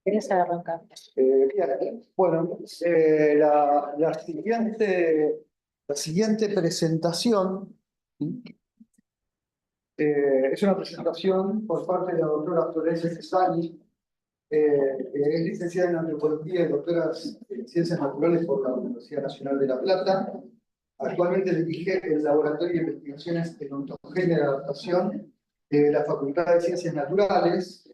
¿Querés arrancar? Bien, bueno, la siguiente presentación, ¿sí? Es una presentación por parte de la doctora Florencia Cesani, que es licenciada en Antropología y doctora en Ciencias Naturales por la Universidad Nacional de La Plata. Actualmente dirige el Laboratorio de Investigaciones en Ontogenia y Adaptación de la Facultad de Ciencias Naturales,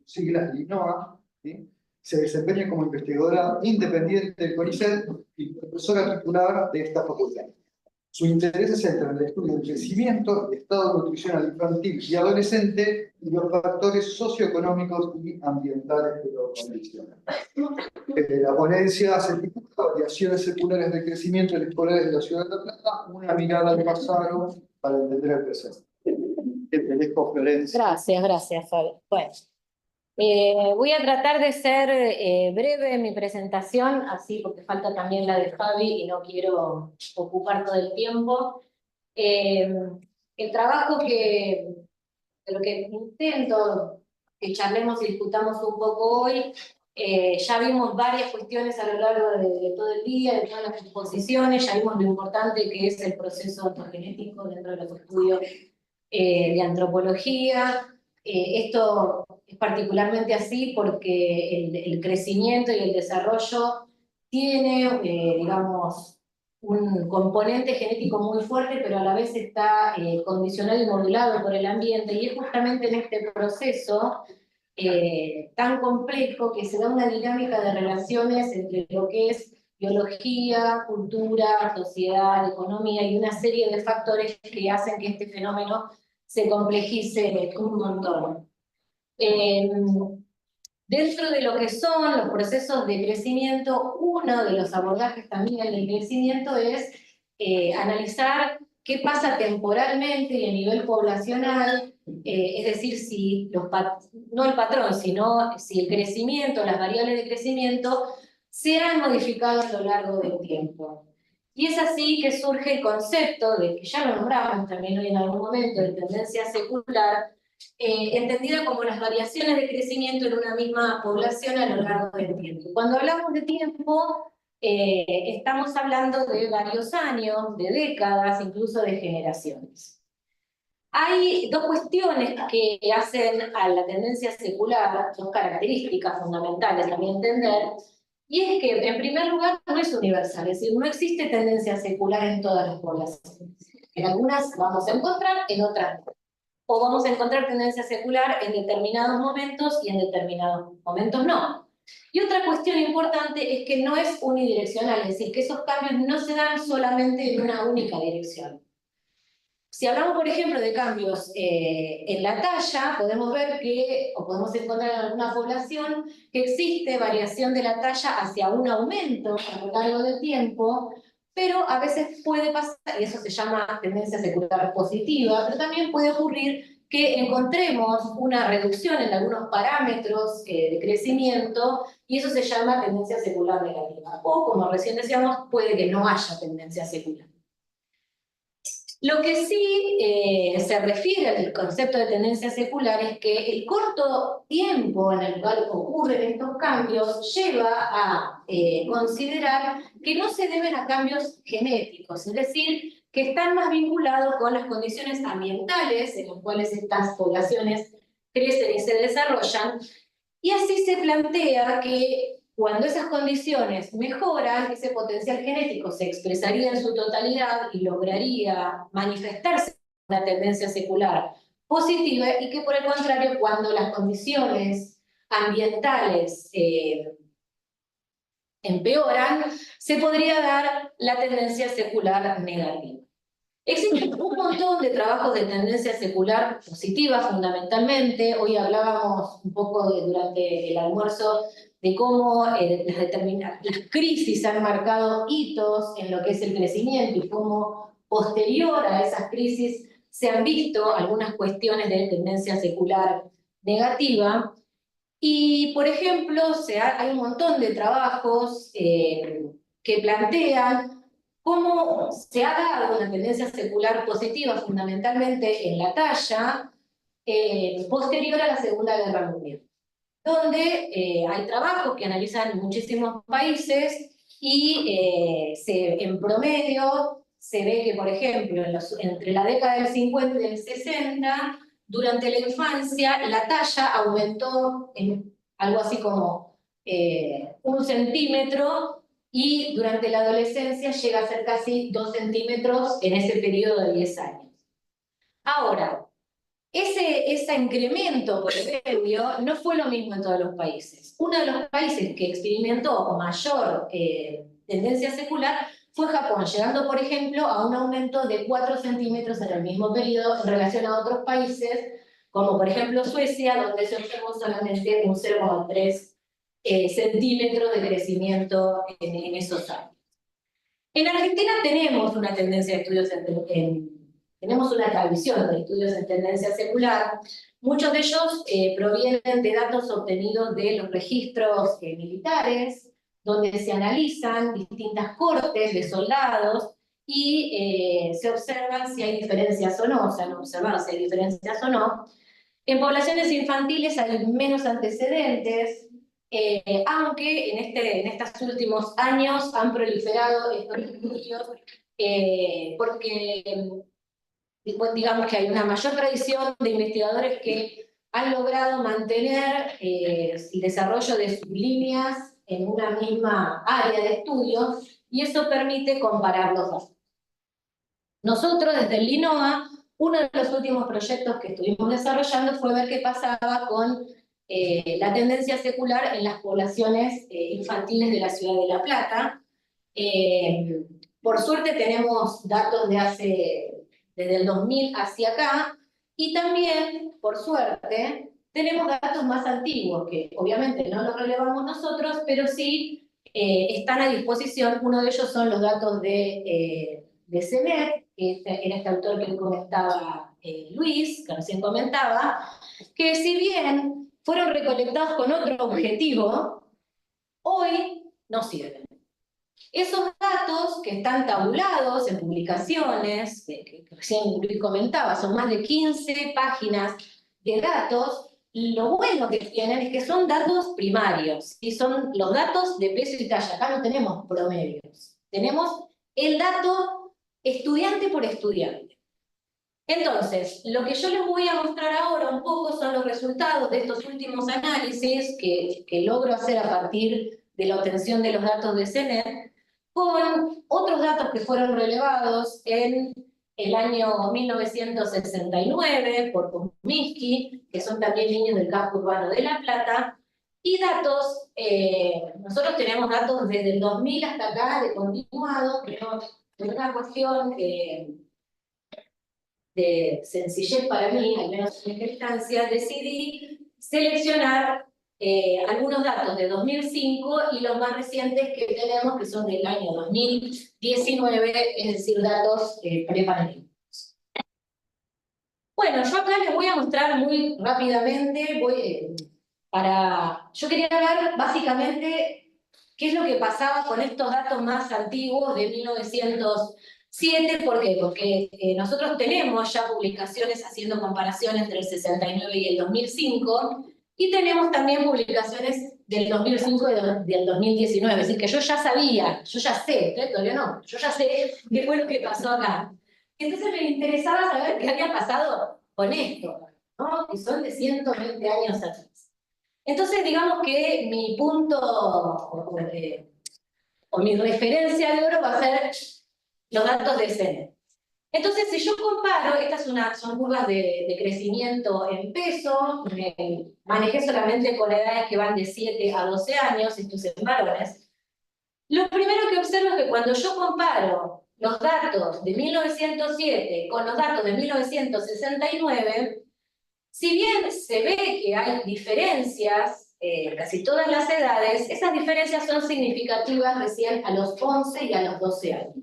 siglas LINOA, ¿sí? Se desempeña como investigadora independiente del CONICET y profesora titular de esta facultad. Su interés se centra en el estudio del crecimiento y estado nutricional infantil y adolescente y los factores socioeconómicos y ambientales que lo condicionan. La ponencia se titula Variaciones seculares de crecimiento en escolares de la ciudad de La Plata, una mirada al pasado para entender el presente. Te dejo, Florencia. Gracias, Fabi. Bueno, voy a tratar de ser breve en mi presentación, así porque falta también la de Fabi y no quiero ocupar todo el tiempo. El trabajo de lo que intento que charlemos y discutamos un poco hoy, ya vimos varias cuestiones a lo largo de todo el día, de todas las exposiciones, ya vimos lo importante que es el proceso ontogenético dentro de los estudios de antropología. Esto es particularmente así porque el crecimiento y el desarrollo tiene, digamos, un componente genético muy fuerte, pero a la vez está condicionado y modulado por el ambiente, y es justamente en este proceso tan complejo que se da una dinámica de relaciones entre lo que es biología, cultura, sociedad, economía y una serie de factores que hacen que este fenómeno se complejice un montón. Dentro de lo que son los procesos de crecimiento, uno de los abordajes también del crecimiento es analizar qué pasa temporalmente y a nivel poblacional, es decir, si no el patrón, sino si el crecimiento, las variables de crecimiento se han modificado a lo largo del tiempo. Y es así que surge el concepto de, que ya lo nombramos también hoy en algún momento, de tendencia secular, entendida como las variaciones de crecimiento en una misma población a lo largo del tiempo. Cuando hablamos de tiempo, estamos hablando de varios años, de décadas, incluso de generaciones. Hay dos cuestiones que hacen a la tendencia secular, dos características fundamentales a mi entender, y es que, en primer lugar, no es universal, es decir, no existe tendencia secular en todas las poblaciones. En algunas vamos a encontrar, en otras no. O vamos a encontrar tendencia secular en determinados momentos y en determinados momentos no. Y otra cuestión importante es que no es unidireccional, es decir, que esos cambios no se dan solamente en una única dirección. Si hablamos, por ejemplo, de cambios en la talla, podemos ver que, o podemos encontrar en alguna población, que existe variación de la talla hacia un aumento a lo largo del tiempo, pero a veces puede pasar, y eso se llama tendencia secular positiva, pero también puede ocurrir que encontremos una reducción en algunos parámetros de crecimiento, y eso se llama tendencia secular negativa. O, como recién decíamos, puede que no haya tendencia secular. Lo que sí se refiere al concepto de tendencia secular es que el corto tiempo en el cual ocurren estos cambios lleva a considerar que no se deben a cambios genéticos, es decir, que están más vinculados con las condiciones ambientales en las cuales estas poblaciones crecen y se desarrollan, y así se plantea que cuando esas condiciones mejoran, ese potencial genético se expresaría en su totalidad y lograría manifestarse una tendencia secular positiva, y que por el contrario, cuando las condiciones ambientales empeoran, se podría dar la tendencia secular negativa. Existen un montón de trabajos de tendencia secular positiva, fundamentalmente. Hoy hablábamos un poco durante el almuerzo de cómo las crisis han marcado hitos en lo que es el crecimiento y cómo posterior a esas crisis se han visto algunas cuestiones de tendencia secular negativa. Y, por ejemplo, hay un montón de trabajos que plantean cómo se ha dado una tendencia secular positiva fundamentalmente en la talla posterior a la Segunda Guerra Mundial. donde hay trabajos que analizan muchísimos países y en promedio se ve que, por ejemplo, entre la década del 50 y el 60, durante la infancia, la talla aumentó en algo así como 1 centímetro y durante la adolescencia llega a ser casi 2 centímetros en ese periodo de 10 años. Ahora, ese incremento por medio no fue lo mismo en todos los países. Uno de los países que experimentó mayor tendencia secular fue Japón, llegando, por ejemplo, a un aumento de 4 centímetros en el mismo periodo en relación a otros países, como por ejemplo Suecia, donde se observó solamente un 0,3 centímetros de crecimiento en esos años. En Argentina tenemos una tendencia de estudios tenemos una tradición de estudios en tendencia secular. Muchos de ellos provienen de datos obtenidos de los registros militares, donde se analizan distintas cortes de soldados y se observan si hay diferencias o no, se han observado si hay diferencias o no. En poblaciones infantiles hay menos antecedentes, aunque en estos últimos años han proliferado estos estudios porque digamos que hay una mayor tradición de investigadores que han logrado mantener el desarrollo de sus líneas en una misma área de estudio y eso permite comparar los datos. Nosotros desde el LINOA, uno de los últimos proyectos que estuvimos desarrollando fue ver qué pasaba con la tendencia secular en las poblaciones infantiles de la ciudad de La Plata. Por suerte tenemos datos desde el 2000 hacia acá, y también, por suerte, tenemos datos más antiguos, que obviamente no los relevamos nosotros, pero sí están a disposición. Uno de ellos son los datos de CEMET, que era este autor que comentaba Luis, que recién comentaba, que si bien fueron recolectados con otro objetivo, hoy no sirven. Esos datos que están tabulados en publicaciones, que recién Luis comentaba, son más de 15 páginas de datos, lo bueno que tienen es que son datos primarios, y son los datos de peso y talla. Acá no tenemos promedios, tenemos el dato estudiante por estudiante. Entonces, lo que yo les voy a mostrar ahora un poco son los resultados de estos últimos análisis que logro hacer a partir de la obtención de los datos de CENET, con otros datos que fueron relevados en el año 1969 por Kuzminski, que son también niños del casco urbano de La Plata, y datos, nosotros tenemos datos desde el 2000 hasta acá de continuado, pero es una cuestión de sencillez para mí, al menos en esta instancia, decidí seleccionar algunos datos de 2005 y los más recientes que tenemos, que son del año 2019, es decir, datos prepandémicos. Bueno, yo acá les voy a mostrar muy rápidamente, yo quería ver básicamente qué es lo que pasaba con estos datos más antiguos de 1907. ¿Por qué? Porque nosotros tenemos ya publicaciones haciendo comparaciones entre el 69 y el 2005, y tenemos también publicaciones del 2005 y del 2019, es decir, que yo ya sabía, yo ya sé, todavía no, yo ya sé qué fue lo que pasó acá. Entonces me interesaba saber qué había pasado con esto, ¿no? Que son de 120 años atrás. Entonces, digamos que mi punto o mi referencia de oro va a ser los datos de CENET. Entonces, si yo comparo, estas son curvas de crecimiento en peso, manejé solamente con edades que van de 7 a 12 años, esto es en varones. Lo primero que observo es que cuando yo comparo los datos de 1907 con los datos de 1969, si bien se ve que hay diferencias en casi todas las edades, esas diferencias son significativas recién a los 11 y a los 12 años.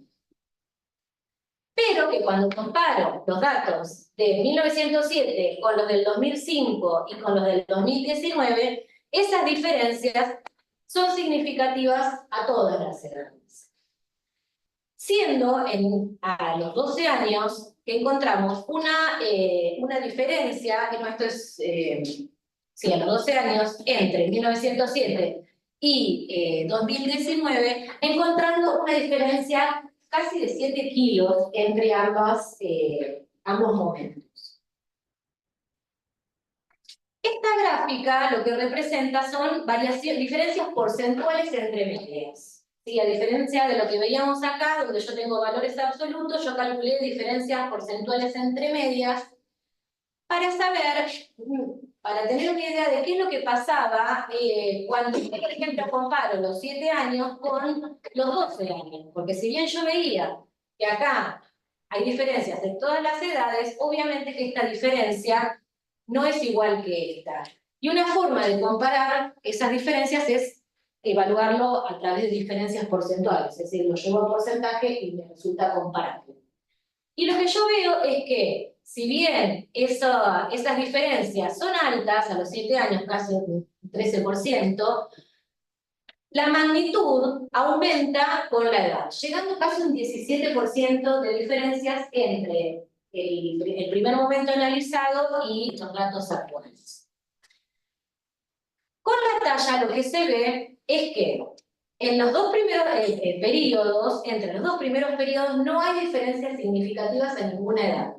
Pero que cuando comparo los datos de 1907 con los del 2005 y con los del 2019, esas diferencias son significativas a todas las edades. Siendo a los 12 años que encontramos una diferencia, que no, esto es sí, a los 12 años, entre 1907 y 2019, encontrando una diferencia casi de 7 kilos entre ambos momentos. Esta gráfica lo que representa son diferencias porcentuales entre medias. Sí, a diferencia de lo que veíamos acá, donde yo tengo valores absolutos, yo calculé diferencias porcentuales entre medias para saber, para tener una idea de qué es lo que pasaba cuando, por ejemplo, comparo los 7 años con los 12 años. Porque si bien yo veía que acá hay diferencias en todas las edades, obviamente que esta diferencia no es igual que esta. Y una forma de comparar esas diferencias es evaluarlo a través de diferencias porcentuales, es decir, lo llevo a porcentaje y me resulta comparable. Y lo que yo veo es que, si bien esas diferencias son altas, a los 7 años casi un 13%, la magnitud aumenta con la edad, llegando casi a un 17% de diferencias entre el primer momento analizado y los datos actuales. Con la talla lo que se ve es que en los dos primeros periodos, entre los dos primeros periodos, no hay diferencias significativas en ninguna edad.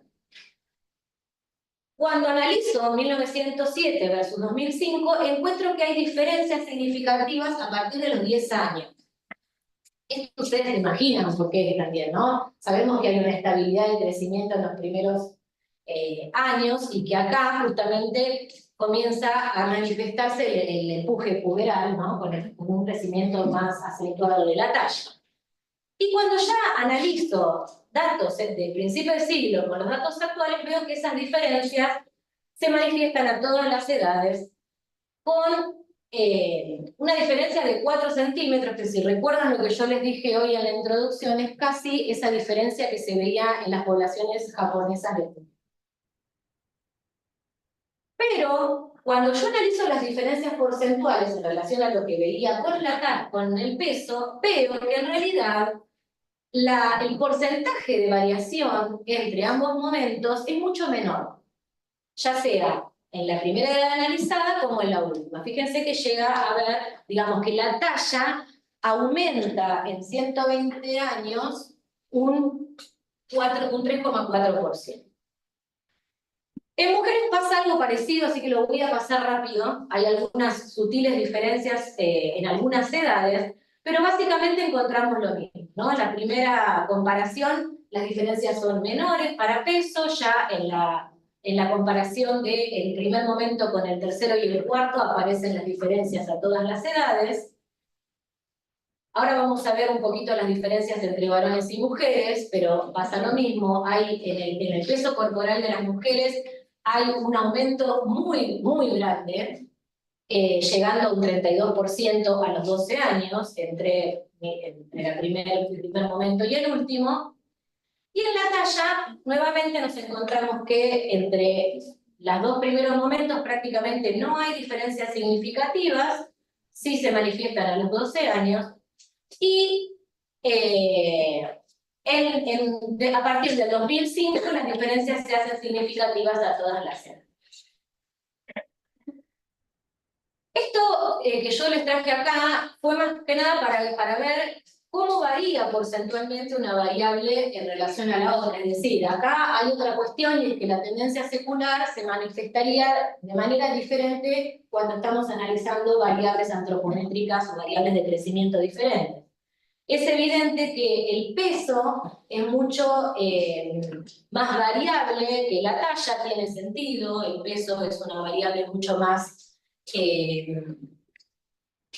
Cuando analizo 1907 versus 2005, encuentro que hay diferencias significativas a partir de los 10 años. Esto ustedes se imaginan por qué también, ¿no? Sabemos que hay una estabilidad de crecimiento en los primeros años y que acá justamente comienza a manifestarse el empuje puberal, ¿no? Con un crecimiento más acentuado de la talla. Y cuando ya analizo datos de principio de siglo con los datos actuales, veo que esas diferencias se manifiestan a todas las edades con una diferencia de 4 centímetros, que si recuerdan lo que yo les dije hoy en la introducción, es casi esa diferencia que se veía en las poblaciones japonesas de Tokio. Pero cuando yo analizo las diferencias porcentuales en relación a lo que veía con el peso, veo que en realidad el porcentaje de variación entre ambos momentos es mucho menor, ya sea en la primera edad analizada como en la última. Fíjense que llega a ver, digamos que la talla aumenta en 120 años un 3,4%. En mujeres pasa algo parecido, así que lo voy a pasar rápido. Hay algunas sutiles diferencias en algunas edades, pero básicamente encontramos lo mismo, ¿no? En la primera comparación, las diferencias son menores para peso, ya en la comparación del primer momento con el tercero y el cuarto aparecen las diferencias a todas las edades. Ahora vamos a ver un poquito las diferencias entre varones y mujeres, pero pasa lo mismo. Hay en el peso corporal de las mujeres hay un aumento muy, muy grande, llegando a un 32% a los 12 años, entre el primer momento y el último. Y en la talla, nuevamente nos encontramos que entre los dos primeros momentos prácticamente no hay diferencias significativas, sí se manifiestan a los 12 años, y a partir del 2005 las diferencias se hacen significativas a todas las edades. Esto que yo les traje acá fue más que nada para ver cómo varía porcentualmente una variable en relación a la otra. Es decir, acá hay otra cuestión y es que la tendencia secular se manifestaría de manera diferente cuando estamos analizando variables antropométricas o variables de crecimiento diferentes. Es evidente que el peso es mucho más variable que la talla, tiene sentido. El peso es una variable mucho más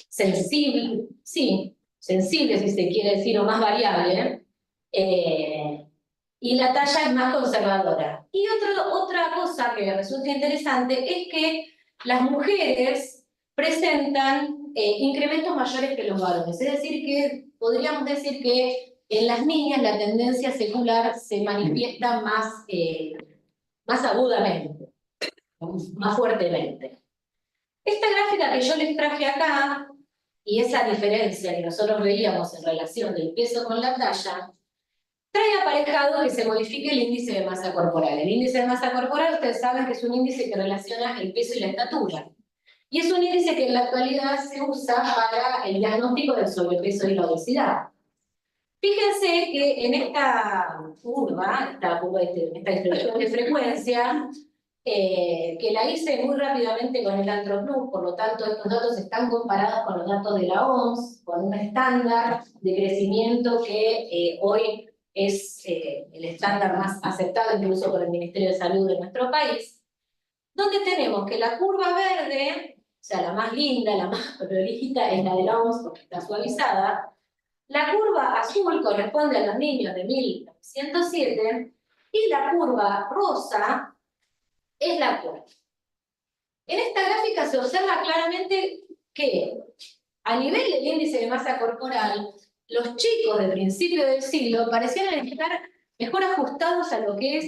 sensible, sí, sensible si se quiere decir, o más variable, y la talla es más conservadora. Y otra cosa que resulta interesante es que las mujeres presentan incrementos mayores que los varones, es decir, que podríamos decir que en las niñas la tendencia secular se manifiesta más agudamente, más fuertemente. Esta gráfica que yo les traje acá, y esa diferencia que nosotros veíamos en relación del peso con la talla, trae aparejado que se modifique el índice de masa corporal. El índice de masa corporal, ustedes saben que es un índice que relaciona el peso y la estatura. y es un índice que en la actualidad se usa para el diagnóstico del sobrepeso y la obesidad. Fíjense que en esta curva, en esta distribución de frecuencia, que la hice muy rápidamente con el AnthroPlus, por lo tanto estos datos están comparados con los datos de la OMS, con un estándar de crecimiento que hoy es el estándar más aceptado incluso por el Ministerio de Salud de nuestro país, donde tenemos que la curva verde, o sea, la más linda, la más prolífica, es la de la OMS porque está suavizada. La curva azul corresponde a los niños de 1907 y la curva rosa es la actual. En esta gráfica se observa claramente que a nivel del índice de masa corporal, los chicos de principio del siglo parecieran estar mejor ajustados a lo que es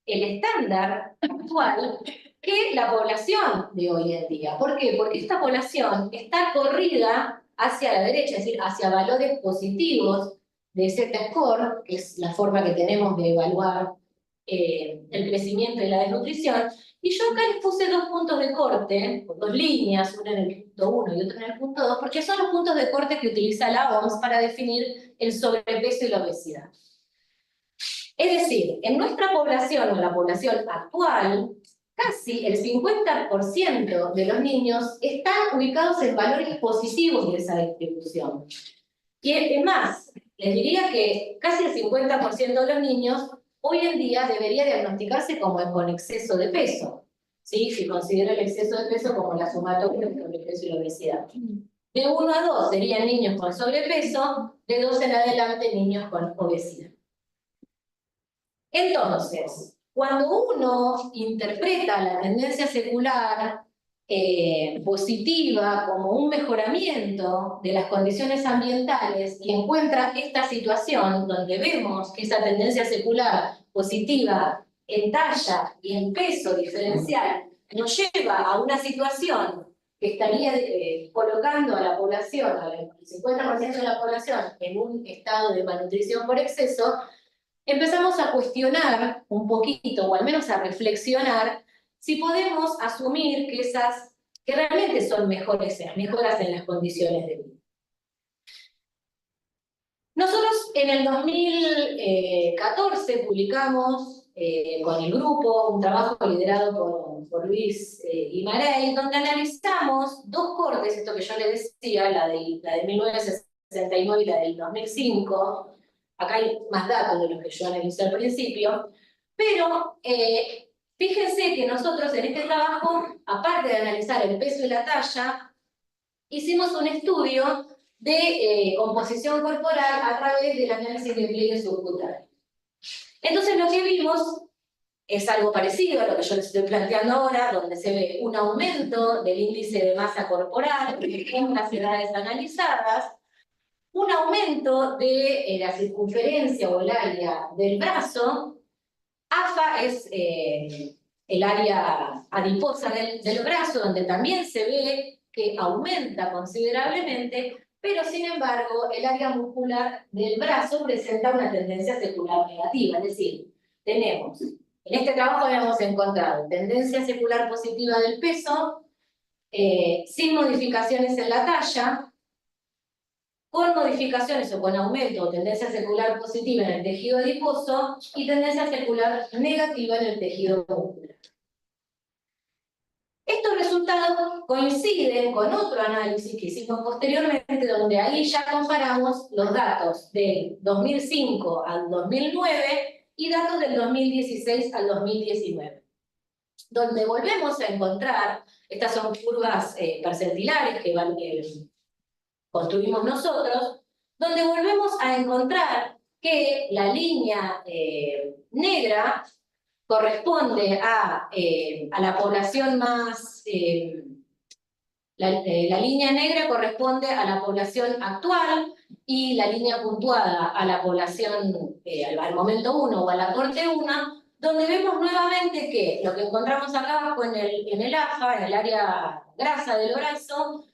el estándar actual que la población de hoy en día. ¿Por qué? Porque esta población está corrida hacia la derecha, es decir, hacia valores positivos de Z-score, que es la forma que tenemos de evaluar el crecimiento y la desnutrición. Y yo acá les puse dos puntos de corte, dos líneas, una en el punto 1 y otra en el punto 2, porque son los puntos de corte que utiliza la OMS para definir el sobrepeso y la obesidad. Es decir, en nuestra población, o en la población actual, casi el 50% de los niños están ubicados en valores positivos de esa distribución. Y es más, les diría que casi el 50% de los niños hoy en día debería diagnosticarse como con exceso de peso, ¿sí? Si considera el exceso de peso como la sumatoria entre el sobrepeso y la obesidad. De 1 a 2 serían niños con sobrepeso, de 2 en adelante niños con obesidad. Entonces, cuando uno interpreta la tendencia secular positiva como un mejoramiento de las condiciones ambientales y encuentra esta situación donde vemos que esa tendencia secular positiva en talla y en peso diferencial nos lleva a una situación que estaría colocando a la población, al 50% de la población, en un estado de malnutrición por exceso, empezamos a cuestionar un poquito, o al menos a reflexionar, si podemos asumir que realmente son mejoras en las condiciones de vida. Nosotros en el 2014 publicamos con el grupo un trabajo liderado por Luis Imarey, donde analizamos dos cortes, esto que yo les decía, la de 1969 y la del 2005, acá hay más datos de los que yo analicé al principio, pero fíjense que nosotros en este trabajo, aparte de analizar el peso y la talla, hicimos un estudio de composición corporal a través del análisis de pliegue subcutáneo. Entonces lo que vimos es algo parecido a lo que yo les estoy planteando ahora, donde se ve un aumento del índice de masa corporal en las edades analizadas, un aumento de la circunferencia o el área del brazo. AFA es el área adiposa del brazo, donde también se ve que aumenta considerablemente, pero sin embargo el área muscular del brazo presenta una tendencia secular negativa, es decir, tenemos, en este trabajo habíamos encontrado tendencia secular positiva del peso, sin modificaciones en la talla, con modificaciones o con aumento o tendencia secular positiva en el tejido adiposo y tendencia secular negativa en el tejido muscular. Estos resultados coinciden con otro análisis que hicimos posteriormente, donde ahí ya comparamos los datos del 2005 al 2009 y datos del 2016 al 2019. Donde volvemos a encontrar, estas son curvas percentilares que construimos nosotros, donde volvemos a encontrar que la línea negra corresponde a la población más... la línea negra corresponde a la población actual y la línea puntuada a la población al momento 1 o a la corte 1, donde vemos nuevamente que lo que encontramos acá abajo en el AFA, en el área grasa del brazo,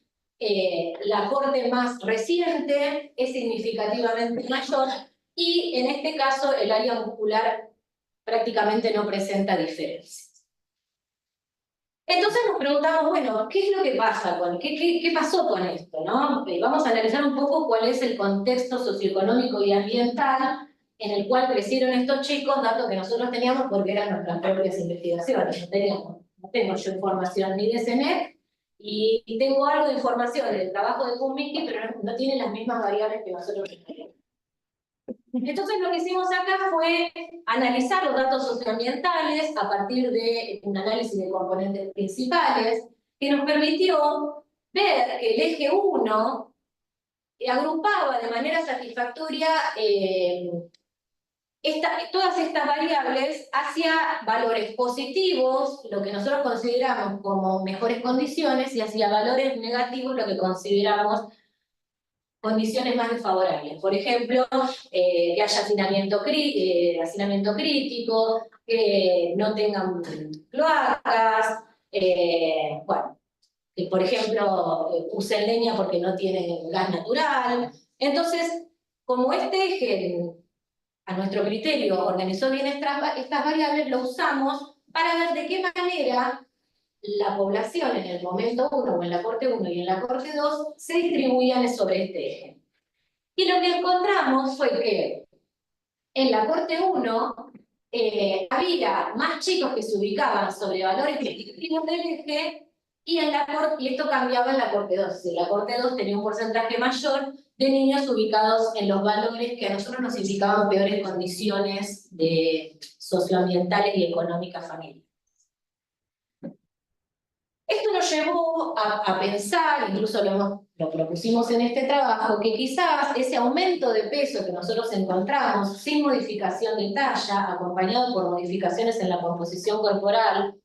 la corte más reciente es significativamente mayor y en este caso el área muscular prácticamente no presenta diferencias. Entonces nos preguntamos, bueno, ¿qué es lo que pasa? ¿Qué pasó con esto? ¿No? Vamos a analizar un poco cuál es el contexto socioeconómico y ambiental en el cual crecieron estos chicos, datos que nosotros teníamos porque eran nuestras propias investigaciones. No tengo yo información ni de CENEC y tengo algo de información del trabajo de Kuminski, pero no tiene las mismas variables que nosotros tenemos. Entonces lo que hicimos acá fue analizar los datos socioambientales a partir de un análisis de componentes principales que nos permitió ver que el eje 1 agrupaba de manera satisfactoria todas estas variables hacia valores positivos, lo que nosotros consideramos como mejores condiciones, y hacia valores negativos, lo que consideramos condiciones más desfavorables. Por ejemplo, que haya hacinamiento crítico, que no tengan cloacas, bueno, que por ejemplo usen leña porque no tienen gas natural. Entonces, como este eje, a nuestro criterio, organizó bien estas variables, lo usamos para ver de qué manera la población en el momento 1 o en la corte 1 y en la corte 2 se distribuían sobre este eje. Y lo que encontramos fue que en la corte 1 había más chicos que se ubicaban sobre valores predictivos del eje y esto cambiaba en la corte 2. Es decir, la corte 2 tenía un porcentaje mayor de niños ubicados en los valores que a nosotros nos indicaban peores condiciones socioambientales y económicas familiares. Esto nos llevó a pensar, incluso lo propusimos en este trabajo, que quizás ese aumento de peso que nosotros encontramos sin modificación de talla, acompañado por modificaciones en la composición corporal,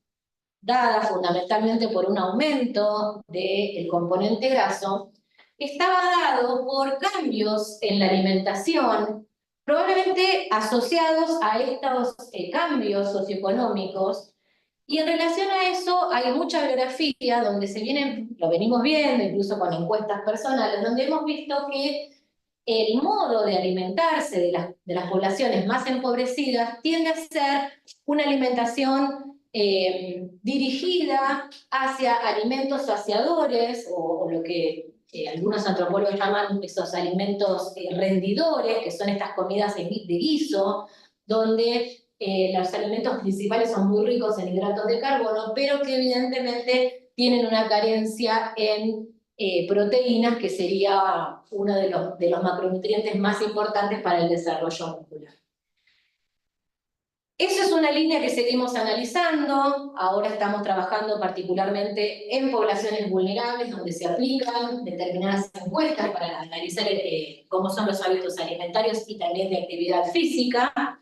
dada fundamentalmente por un aumento del componente graso, estaba dado por cambios en la alimentación, probablemente asociados a estos cambios socioeconómicos. Y en relación a eso hay mucha bibliografía donde lo venimos viendo, incluso con encuestas personales, donde hemos visto que el modo de alimentarse de las poblaciones más empobrecidas tiende a ser una alimentación dirigida hacia alimentos saciadores, o lo que algunos antropólogos llaman esos alimentos rendidores, que son estas comidas de guiso, donde los alimentos principales son muy ricos en hidratos de carbono, pero que evidentemente tienen una carencia en proteínas, que sería uno de los macronutrientes más importantes para el desarrollo muscular. Esa es una línea que seguimos analizando. Ahora estamos trabajando particularmente en poblaciones vulnerables, donde se aplican determinadas encuestas para analizar cómo son los hábitos alimentarios y también de actividad física.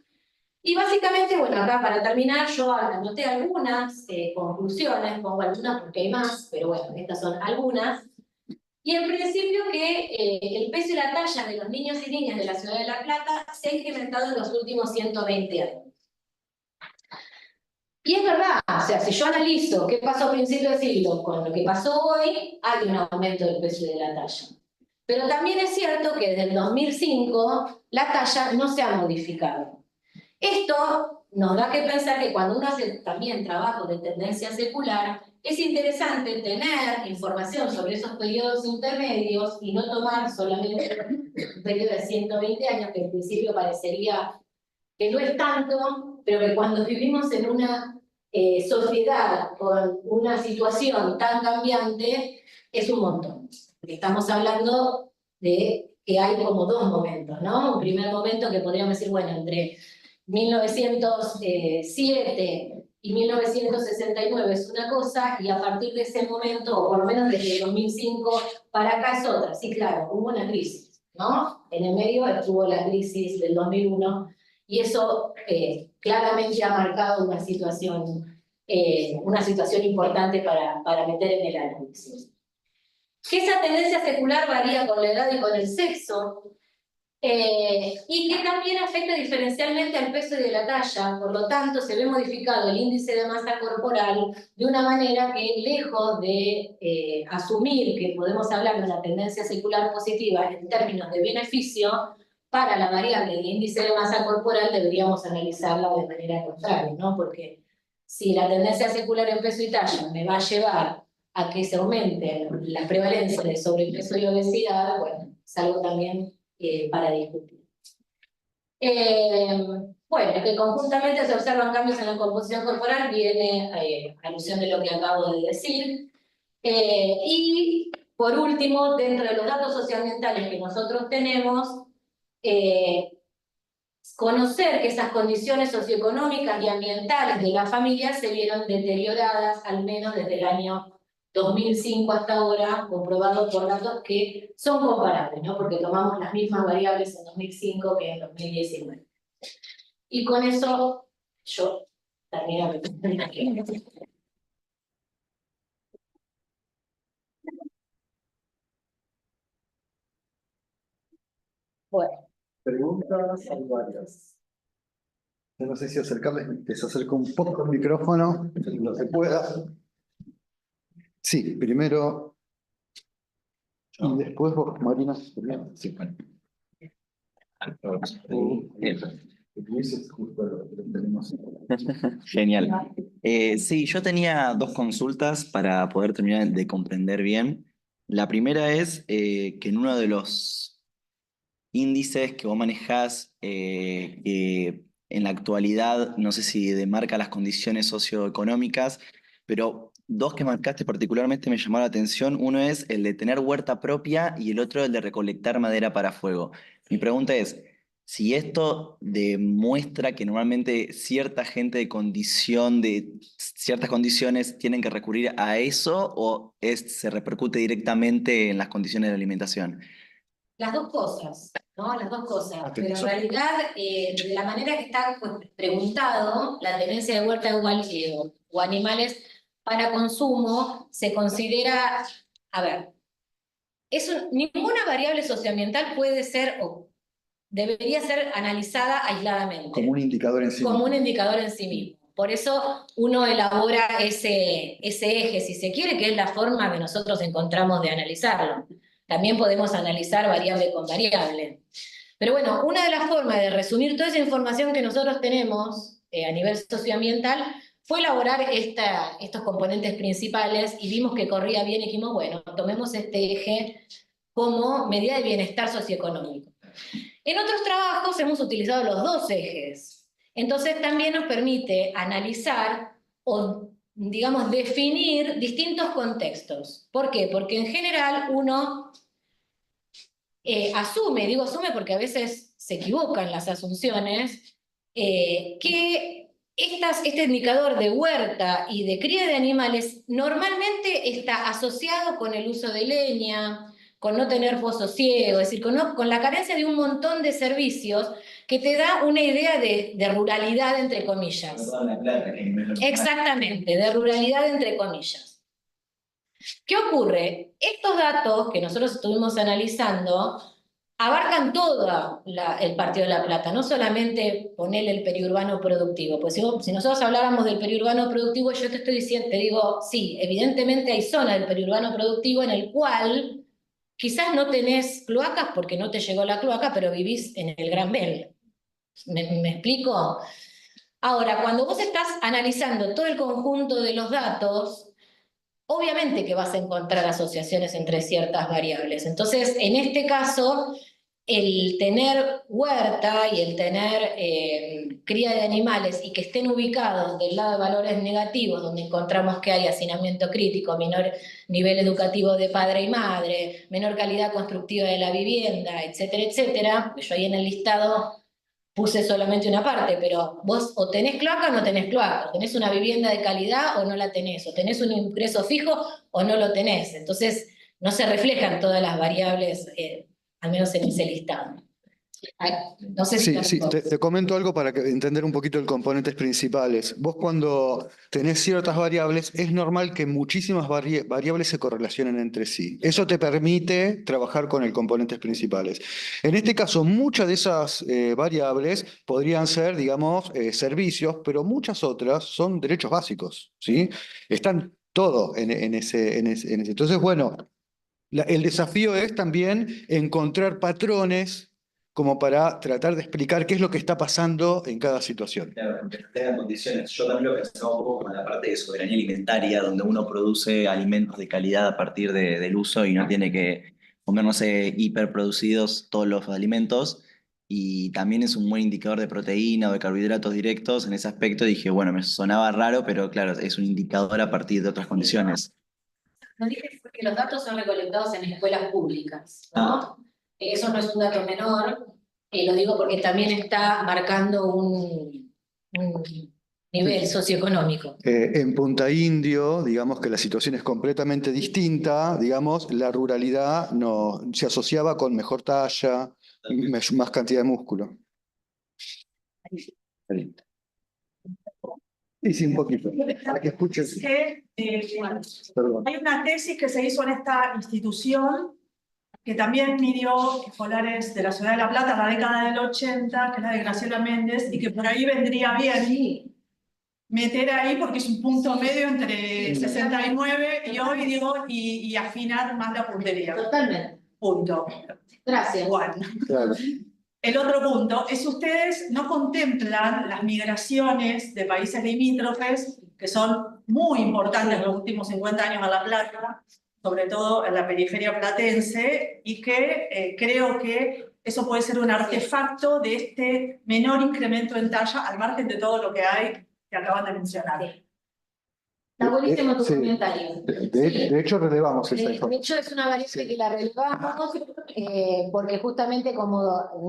Y básicamente, bueno, acá para terminar, yo anoté algunas conclusiones, pongo algunas porque hay más, pero bueno, estas son algunas. Y en principio que el peso y la talla de los niños y niñas de la ciudad de La Plata se ha incrementado en los últimos 120 años. Y es verdad, o sea, si yo analizo qué pasó a principios de siglo con lo que pasó hoy, hay un aumento del peso y de la talla. Pero también es cierto que desde el 2005 la talla no se ha modificado. Esto nos da que pensar que cuando uno hace también trabajo de tendencia secular, es interesante tener información sobre esos periodos intermedios y no tomar solamente un periodo de 120 años, que en principio parecería que no es tanto, pero que cuando vivimos en una sociedad con una situación tan cambiante, es un montón. Estamos hablando de que hay como dos momentos, ¿no? Un primer momento que podríamos decir, bueno, entre 1907 y 1969 es una cosa, y a partir de ese momento, o por lo menos desde el 2005 para acá, es otra. Sí, claro, hubo una crisis, ¿no? En el medio estuvo la crisis del 2001, y eso claramente ha marcado una situación importante para meter en el análisis. Que esa tendencia secular varía con la edad y con el sexo, y que también afecta diferencialmente al peso y de la talla. Por lo tanto, se ve modificado el índice de masa corporal de una manera que, lejos de asumir que podemos hablar de una tendencia secular positiva en términos de beneficio, para la variable del índice de masa corporal deberíamos analizarla de manera contraria, ¿no? Porque si la tendencia secular en peso y talla me va a llevar a que se aumente la prevalencia de sobrepeso y obesidad, bueno, es algo también para discutir. Bueno, que conjuntamente se observan cambios en la composición corporal, viene alusión de lo que acabo de decir. Y por último, dentro de los datos socioambientales que nosotros tenemos, conocer que esas condiciones socioeconómicas y ambientales de la familia se vieron deterioradas al menos desde el año 2005 hasta ahora, comprobado por datos que son comparables, ¿no? Porque tomamos las mismas variables en 2005 que en 2019. Y con eso yo termino mi presentación. Bueno. Preguntas, hay varias. Yo no sé si acercarles, que se acerque un poco el micrófono, lo que pueda. Sí, primero. Y después vos, Marina. Sí, bueno. Genial. Sí, yo tenía dos consultas para poder terminar de comprender bien. La primera es que en uno de los índices que vos manejás, que en la actualidad, no sé si demarca las condiciones socioeconómicas, pero dos que marcaste particularmente me llamaron la atención. Uno es el de tener huerta propia y el otro el de recolectar madera para fuego. Mi pregunta es, si esto demuestra que normalmente cierta gente de condición, de ciertas condiciones, tienen que recurrir a eso o se repercute directamente en las condiciones de alimentación. Las dos cosas, ¿no? Las dos cosas. Pero en realidad, de la manera que está pues, preguntado, la tenencia de huerta o animales para consumo se considera, a ver, ninguna variable socioambiental puede ser o debería ser analizada aisladamente. Como un indicador en sí mismo. Como un indicador en sí mismo. Por eso uno elabora ese eje, si se quiere, que es la forma que nosotros encontramos de analizarlo. También podemos analizar variable con variable. Pero bueno, una de las formas de resumir toda esa información que nosotros tenemos a nivel socioambiental fue elaborar estos componentes principales y vimos que corría bien y dijimos, bueno, tomemos este eje como medida de bienestar socioeconómico. En otros trabajos hemos utilizado los dos ejes. Entonces también nos permite analizar o, digamos, definir distintos contextos. ¿Por qué? Porque en general uno asume, digo asume porque a veces se equivocan las asunciones, que este indicador de huerta y de cría de animales normalmente está asociado con el uso de leña, con no tener fososiego, es decir, con la carencia de un montón de servicios que te da una idea de ruralidad entre comillas. Exactamente, de ruralidad entre comillas. ¿Qué ocurre? Estos datos que nosotros estuvimos analizando abarcan todo el Partido de La Plata, no solamente ponerle el periurbano productivo. Pues si nosotros habláramos del periurbano productivo, yo te estoy diciendo, te digo, sí, evidentemente hay zona del periurbano productivo en el cual quizás no tenés cloacas porque no te llegó la cloaca, pero vivís en el Gran Bel. ¿Me explico? Ahora, cuando vos estás analizando todo el conjunto de los datos, obviamente que vas a encontrar asociaciones entre ciertas variables. Entonces, en este caso, el tener huerta y el tener cría de animales y que estén ubicados del lado de valores negativos, donde encontramos que hay hacinamiento crítico, menor nivel educativo de padre y madre, menor calidad constructiva de la vivienda, etcétera, etcétera, yo ahí en el listado puse solamente una parte, pero vos o tenés cloaca o no tenés cloaca, o tenés una vivienda de calidad o no la tenés, o tenés un ingreso fijo o no lo tenés. Entonces, no se reflejan todas las variables, al menos en ese listado. No sé si Sí, te comento algo para entender un poquito los componentes principales. Vos cuando tenés ciertas variables, es normal que muchísimas variables se correlacionen entre sí. Eso te permite trabajar con los componentes principales. En este caso, muchas de esas variables podrían ser, digamos, servicios, pero muchas otras son derechos básicos, ¿sí? Están todo en ese. Entonces, bueno, el desafío es también encontrar patrones como para tratar de explicar qué es lo que está pasando en cada situación. Claro, porque no tengan condiciones. Yo también lo pensaba un poco con la parte de soberanía alimentaria, donde uno produce alimentos de calidad a partir del uso y no tiene que comer, no sé, hiperproducidos todos los alimentos. Y también es un buen indicador de proteína o de carbohidratos directos. En ese aspecto dije, bueno, me sonaba raro, pero claro, es un indicador a partir de otras condiciones. No dije que los datos son recolectados en escuelas públicas, ¿no? Eso no es un dato menor, lo digo porque también está marcando un nivel socioeconómico. En Punta Indio, digamos que la situación es completamente distinta, digamos, la ruralidad no, se asociaba con mejor talla, más cantidad de músculo. Sí, sí, un poquito, para que escuches. Perdón. Hay una tesis que se hizo en esta institución que también midió escolares de la ciudad de La Plata en la década del 80, que es la de Graciela Méndez, y que por ahí vendría bien meter ahí porque es un punto medio entre 69 y hoy, digo, y afinar más la puntería. Totalmente. Punto. Gracias. Bueno. Claro. El otro punto es ustedes no contemplan las migraciones de países limítrofes, que son muy importantes en los últimos 50 años a La Plata, sobre todo en la periferia platense, y que creo que eso puede ser un artefacto de este menor incremento en talla, al margen de todo lo que hay que acaban de mencionar. Está buenísimo tu Sí. comentario. De hecho, relevamos esa De información. hecho, es una variable que la relevamos porque justamente como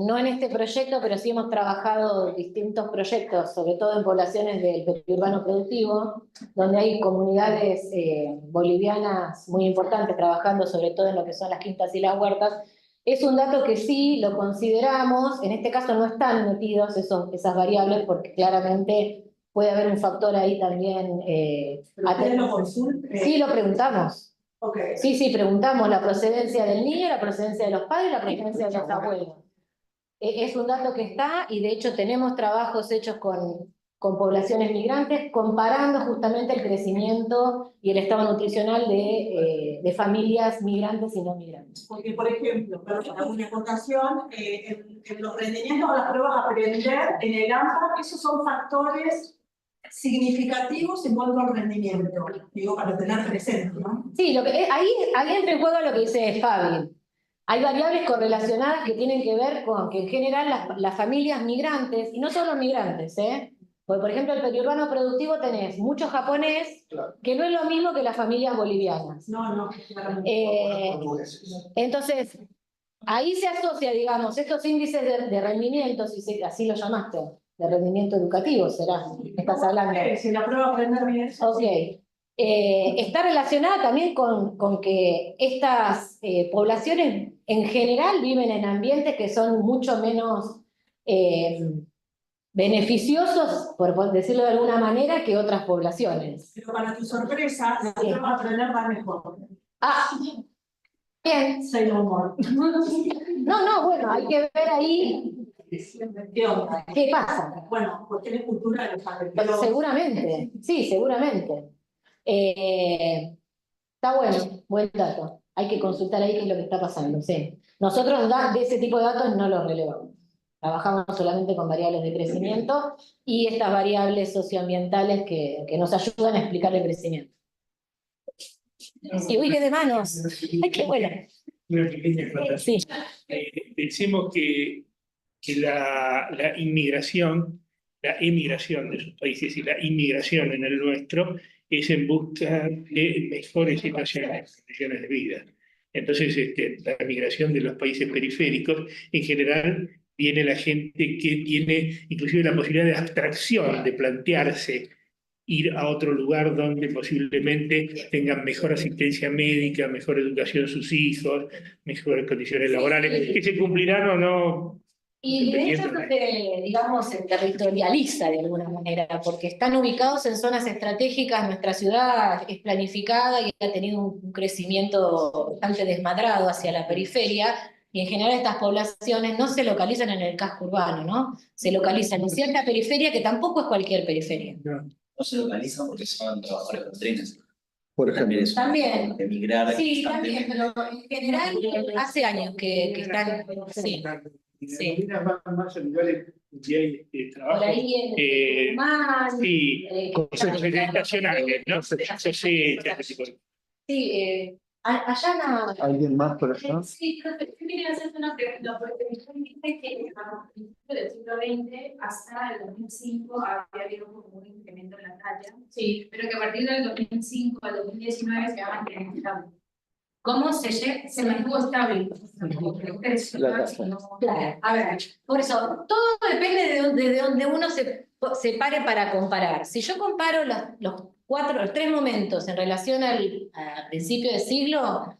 no en este proyecto, pero sí hemos trabajado distintos proyectos, sobre todo en poblaciones del periurbano productivo, donde hay comunidades bolivianas muy importantes trabajando sobre todo en lo que son las quintas y las huertas. Es un dato que sí lo consideramos, en este caso no están metidos esas variables porque claramente puede haber un factor ahí también. ¿Ustedes lo consultan? Sí, lo preguntamos. Okay. Sí, preguntamos la procedencia del niño, la procedencia de los padres y la procedencia de los abuelos. Es un dato que está y de hecho tenemos trabajos hechos con poblaciones migrantes comparando justamente el crecimiento y el estado nutricional de familias migrantes y no migrantes. Porque, por ejemplo, para una acotación, en los rendimientos de las pruebas aprender, en el AMPA, esos son factores significativos en cuanto al rendimiento, digo, para tener presente, ¿no? Sí, ahí entra en juego lo que dice Fabi. Hay variables correlacionadas que tienen que ver con que en general las familias migrantes, y no solo migrantes, porque por ejemplo el periurbano productivo tenés mucho japonés, que no es lo mismo que las familias bolivianas. No. Entonces, ahí se asocia, digamos, estos índices de rendimiento, si así lo llamaste, de rendimiento educativo, será, estás hablando. Si la prueba aprender bien. Ok. Está relacionada también con que estas poblaciones en general viven en ambientes que son mucho menos beneficiosos, por decirlo de alguna manera, que otras poblaciones. Pero para tu sorpresa, la prueba aprender va mejor. Ah, bien. Sailor Moon. No, bueno, hay que ver ahí ¿Qué onda? qué pasa. Bueno, cuestiones culturales. Pero seguramente, sí, seguramente. Está bueno, buen dato. Hay que consultar ahí qué es lo que está pasando. Sí. Nosotros de ese tipo de datos no los relevamos. Trabajamos solamente con variables de crecimiento y estas variables socioambientales que nos ayudan a explicar el crecimiento. Y uy, qué de manos. Ay, qué bueno. Una pequeña acotación. Sí. Pensemos que la emigración de esos países y la inmigración en el nuestro es en busca de mejores situaciones, condiciones de vida. Entonces, la migración de los países periféricos, en general, viene la gente que tiene inclusive la posibilidad de abstracción, de plantearse ir a otro lugar donde posiblemente tengan mejor asistencia médica, mejor educación sus hijos, mejores condiciones laborales, que se cumplirán o no. Y de hecho, digamos, se territorializa de alguna manera, porque están ubicados en zonas estratégicas, nuestra ciudad es planificada y ha tenido un crecimiento bastante desmadrado hacia la periferia, y en general estas poblaciones no se localizan en el casco urbano, ¿no? Se localizan en cierta periferia que tampoco es cualquier periferia. No se localizan porque son trabajadores con trenes. Por ejemplo. También. Emigrar Sí, también, pero en general hace años que están. Sí. Y las Sí. Malvinas van más a niveles donde hay trabajo. Por ahí en Tucumán, Sí, que estacionales, ¿no? Sí, ese tipo de- sí, allá en ¿Alguien más por allá? Sí, profe, yo quería hacerte una pregunta, porque usted dijiste que a principios del siglo XX hasta el 2005 había habido como un incremento en la talla, sí, pero que a partir del 2005 al 2019 se ha mantenido estable. ¿Cómo se mantuvo estable? La tasa. Claro, a ver, por eso, todo depende de donde uno se pare para comparar. Si yo comparo los tres momentos en relación al principio del siglo,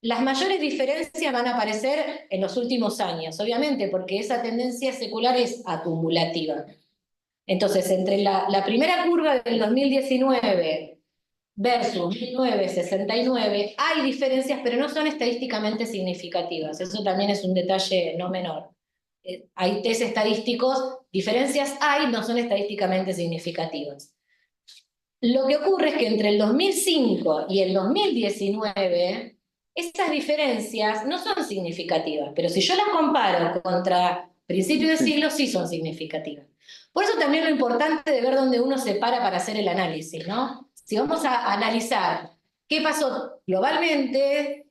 las mayores diferencias van a aparecer en los últimos años, obviamente, porque esa tendencia secular es acumulativa. Entonces, entre la primera curva del 2019 versus 1969, hay diferencias, pero no son estadísticamente significativas. Eso también es un detalle no menor. Hay test estadísticos, diferencias hay, no son estadísticamente significativas. Lo que ocurre es que entre el 2005 y el 2019, esas diferencias no son significativas, pero si yo las comparo contra principios de siglo, sí son significativas. Por eso también lo importante de ver dónde uno se para hacer el análisis, ¿no? Si vamos a analizar qué pasó globalmente,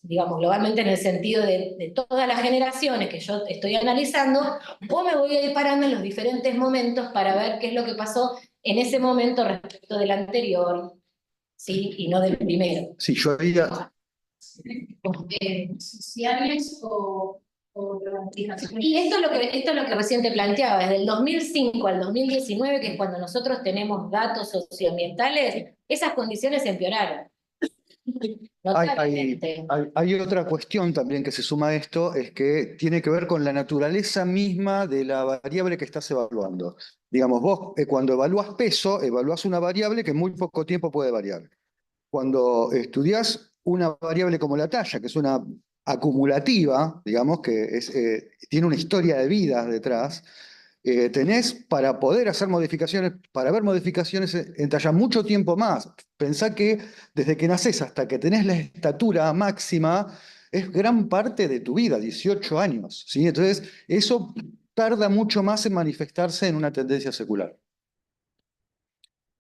digamos globalmente en el sentido de todas las generaciones que yo estoy analizando, o me voy a ir parando en los diferentes momentos para ver qué es lo que pasó en ese momento respecto del anterior, ¿sí? Y no del primero. Sí, yo había... ¿Sociales o Y esto es lo que recién te planteaba, desde el 2005 al 2019, que es cuando nosotros tenemos datos socioambientales, esas condiciones empeoraron. Notablemente. Hay otra cuestión también que se suma a esto, es que tiene que ver con la naturaleza misma de la variable que estás evaluando. Digamos, vos cuando evalúas peso, evalúas una variable que en muy poco tiempo puede variar. Cuando estudias una variable como la talla, que es una acumulativa, digamos, que tiene una historia de vida detrás, tenés para poder hacer modificaciones, para ver modificaciones en talla mucho tiempo más. Pensá que desde que nacés hasta que tenés la estatura máxima es gran parte de tu vida, 18 años, ¿sí? Entonces, eso tarda mucho más en manifestarse en una tendencia secular.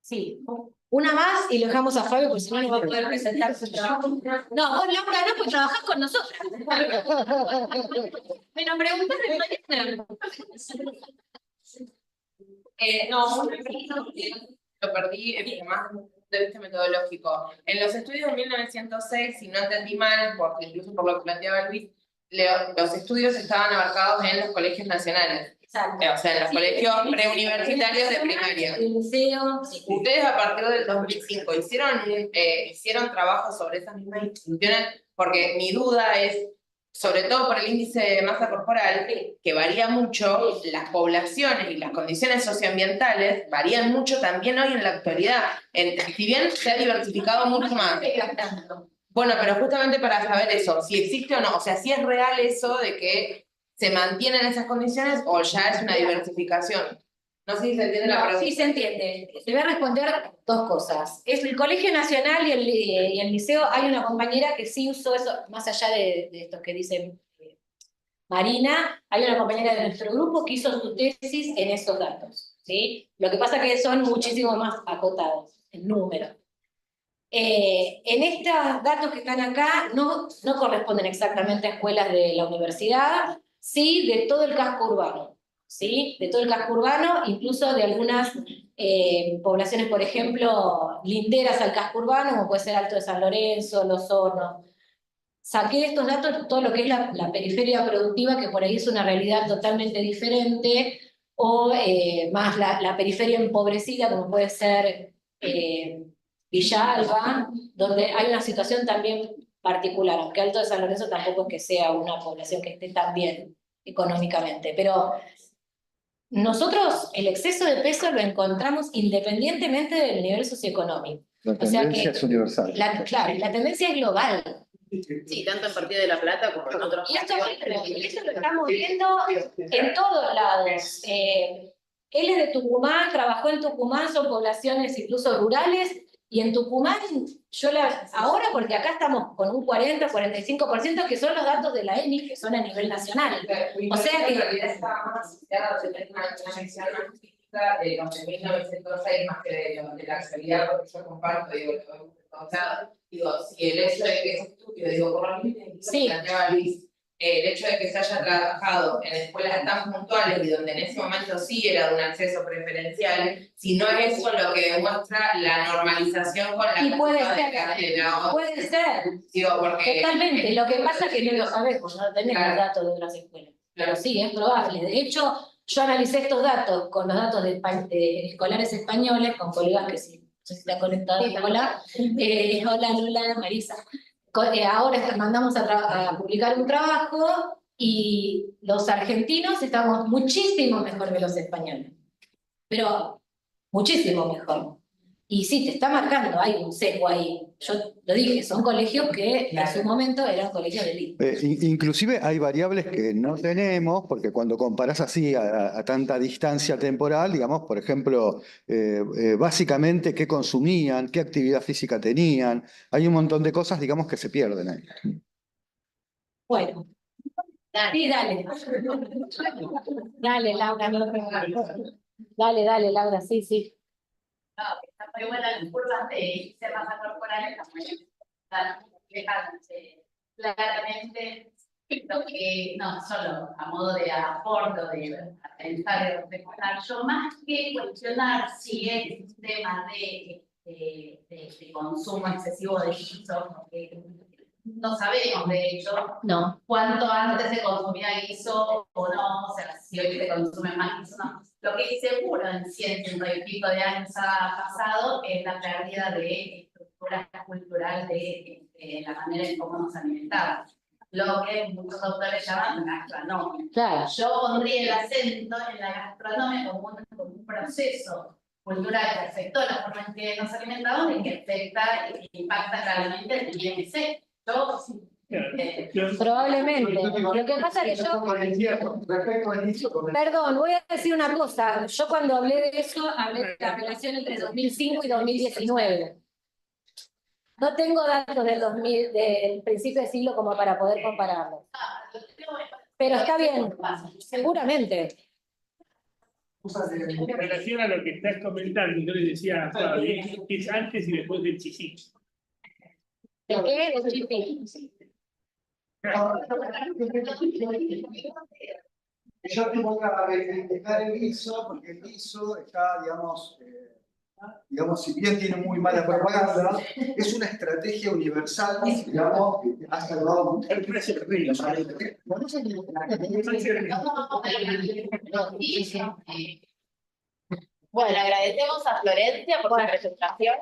Sí. Una más y lo dejamos a Fabio porque si no, no va a poder presentar su trabajo. No, vos Laura no, pues trabajás con nosotros. Me lo preguntas mañana. No, lo perdí más desde un punto de vista metodológico. En los estudios de 1906, si no entendí mal, porque incluso por lo que planteaba Luis, los estudios estaban abarcados en los colegios nacionales. Exacto. O sea, en los colegios preuniversitarios de primaria. El liceo. Ustedes a partir del 2005 hicieron trabajos sobre esas mismas instituciones, porque mi duda es, sobre todo por el índice de masa corporal, que varía mucho, las poblaciones y las condiciones socioambientales varían mucho también hoy en la actualidad. Si bien se ha diversificado mucho más. Bueno, pero justamente para saber eso, si existe o no, o sea, si es real eso de que se mantienen esas condiciones o ya es una diversificación. No sé si se entiende la pregunta. Sí, se entiende. Te voy a responder dos cosas. Es el Colegio Nacional y el liceo, hay una compañera que sí usó eso, más allá de estos que dicen Marina, hay una compañera de nuestro grupo que hizo su tesis en esos datos, ¿sí? Lo que pasa es que son muchísimo más acotados en número. En estos datos que están acá no corresponden exactamente a escuelas de la universidad, sí de todo el casco urbano, ¿sí? De todo el casco urbano, incluso de algunas poblaciones, por ejemplo, linderas al casco urbano, como puede ser Alto de San Lorenzo, Los Hornos. Saqué de estos datos todo lo que es la periferia productiva, que por ahí es una realidad totalmente diferente, o más la periferia empobrecida, como puede ser Villa Alba, donde hay una situación también particular, aunque Alto de San Lorenzo tampoco es que sea una población que esté tan bien económicamente, pero nosotros el exceso de peso lo encontramos independientemente del nivel socioeconómico. La tendencia es universal. Claro, la tendencia es global. Sí, tanto en Partido de la Plata como en otros. Y esto lo estamos viendo en todos lados. Él es de Tucumán, trabajó en Tucumán, son poblaciones incluso rurales, Y en Tucumán, ahora porque acá estamos con un 40-45%, que son los datos de la ENI, que son a nivel nacional. O sea que... En realidad estaba más asociado a tener una mención artística de los de 1906 más que de la actualidad, porque yo comparto, digo, lo hemos contado. Digo, si el hecho de que ese estudio, digo, por lo mismo que planteaba Luis, el hecho de que se haya trabajado en escuelas tan puntuales y donde en ese momento sí era de un acceso preferencial, si no es eso lo que demuestra la normalización con la Y puede ser, digo, porque totalmente. Lo que pasa es que no lo sabemos, no tenemos Claro. datos de otras escuelas. Pero sí, es probable. De hecho, yo analicé estos datos con los datos de escolares españoles, con colegas que sí, no sé si está conectado. Hola, hola Lula, Marisa. Ahora mandamos a publicar un trabajo y los argentinos estamos muchísimo mejor que los españoles, pero muchísimo mejor. Y sí, te está marcando, hay un sesgo ahí. Yo lo dije, son colegios que en su momento eran colegios de élite. Inclusive hay variables que no tenemos, porque cuando comparás así a tanta distancia temporal, digamos, por ejemplo, básicamente qué consumían, qué actividad física tenían, hay un montón de cosas, digamos, que se pierden ahí. Bueno, sí, dale. Dale, Laura, no lo Dale, Laura, sí, sí. No, está muy buena las curvas de masa corporal, están reflejadas claramente lo que, no solo a modo de aporte, de pensar y reflexionar, yo más que cuestionar si es un tema de consumo excesivo de guiso, porque no sabemos de hecho cuánto antes se consumía guiso o no, o sea, si hoy se consume más guiso o no. Lo que es seguro en 100 y pico de años ha pasado es la pérdida de estructura cultural de la manera en cómo nos alimentamos. Lo que muchos autores llaman gastronomía. Claro. Yo pondría el acento en la gastronomía como un proceso cultural que afectó la forma en que nos alimentamos y que afecta e impacta claramente en el IMC. Probablemente. Lo que pasa es que perdón, voy a decir una cosa. Yo cuando hablé de eso, hablé de la relación entre 2005 y 2019. No tengo datos del principio del siglo como para poder compararlos. Pero está bien, seguramente. En relación a lo que estás comentando, yo le decía a Fabi, es antes y después del chiquito. ¿De qué? De chiquito. Yo tengo que dejar el ISO, porque el ISO está, digamos, si bien tiene muy mala propaganda, es una estrategia universal, digamos, que ha salvado mucho. Bueno, agradecemos a Florencia por su presentación.